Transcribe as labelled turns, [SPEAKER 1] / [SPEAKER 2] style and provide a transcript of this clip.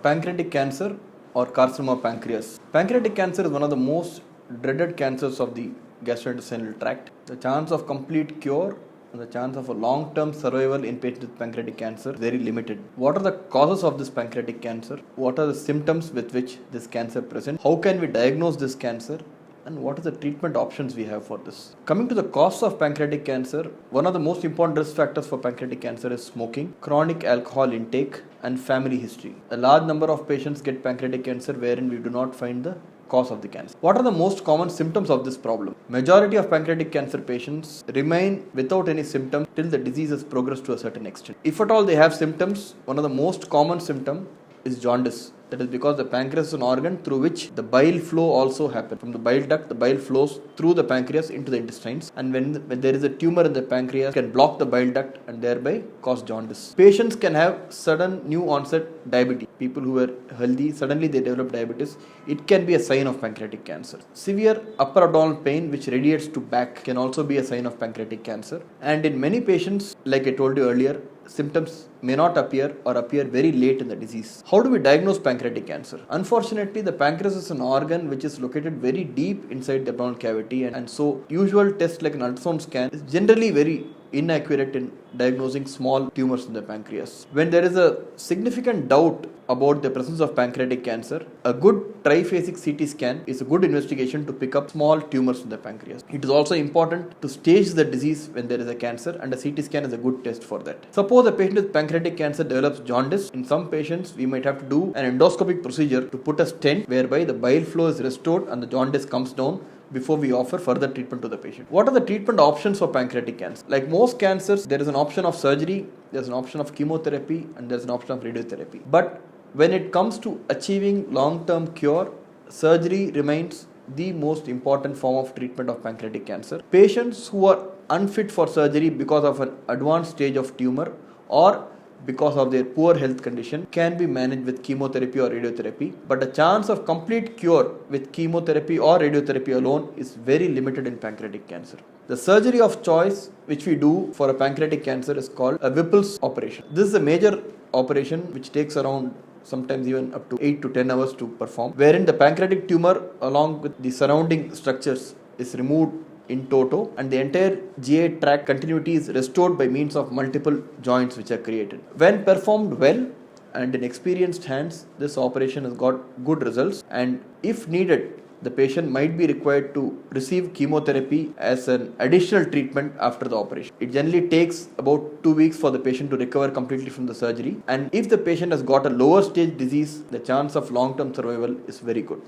[SPEAKER 1] Pancreatic cancer or carcinoma of pancreas. Pancreatic cancer is one of the most dreaded cancers of the gastrointestinal tract. The chance of complete cure and the chance of a long-term survival in patients with pancreatic cancer is very limited. What are the causes of this pancreatic cancer? What are the symptoms with which this cancer presents? How can we diagnose this cancer? And what are the treatment options we have for this? Coming to the cause of pancreatic cancer, one of the most important risk factors for pancreatic cancer is smoking, chronic alcohol intake, and family history. A large number of patients get pancreatic cancer wherein we do not find the cause of the cancer. What are the most common symptoms of this problem? Majority of pancreatic cancer patients remain without any symptoms till the disease has progressed to a certain extent. If at all they have symptoms, one of the most common symptoms is jaundice. That is because the pancreas is an organ through which the bile flow also happens. From the bile duct, the bile flows through the pancreas into the intestines, and when there is a tumor in the pancreas, it can block the bile duct and thereby cause jaundice. Patients can have sudden new onset diabetes. People who are healthy, suddenly they develop diabetes. It can be a sign of pancreatic cancer. Severe upper abdominal pain which radiates to back can also be a sign of pancreatic cancer. And in many patients, like I told you earlier, symptoms may not appear or appear very late in the disease. How do we diagnose pancreatic cancer? Unfortunately, the pancreas is an organ which is located very deep inside the abdominal cavity, and so usual tests like an ultrasound scan is generally very inaccurate in diagnosing small tumors in the pancreas. When there is a significant doubt about the presence of pancreatic cancer, a good triphasic CT scan is a good investigation to pick up small tumors in the pancreas. It is also important to stage the disease when there is a cancer, and a CT scan is a good test for that. Suppose a patient with pancreatic cancer develops jaundice. In some patients, we might have to do an endoscopic procedure to put a stent whereby the bile flow is restored and the jaundice comes down before we offer further treatment to the patient. What are the treatment options for pancreatic cancer? Like most cancers, there is an option of surgery, there is an option of chemotherapy, and there is an option of radiotherapy. But when it comes to achieving long-term cure, surgery remains the most important form of treatment of pancreatic cancer. Patients who are unfit for surgery because of an advanced stage of tumor or because of their poor health condition can be managed with chemotherapy or radiotherapy, but the chance of complete cure with chemotherapy or radiotherapy alone is very limited in pancreatic cancer. The surgery of choice which we do for a pancreatic cancer is called a Whipple's operation. This is a major operation which takes around sometimes even up to 8 to 10 hours to perform, wherein the pancreatic tumor along with the surrounding structures is removed in toto, and the entire GI tract continuity is restored by means of multiple joints which are created. When performed well and in experienced hands, this operation has got good results, and if needed, the patient might be required to receive chemotherapy as an additional treatment after the operation. It generally takes about 2 weeks for the patient to recover completely from the surgery, and if the patient has got a lower stage disease, the chance of long-term survival is very good.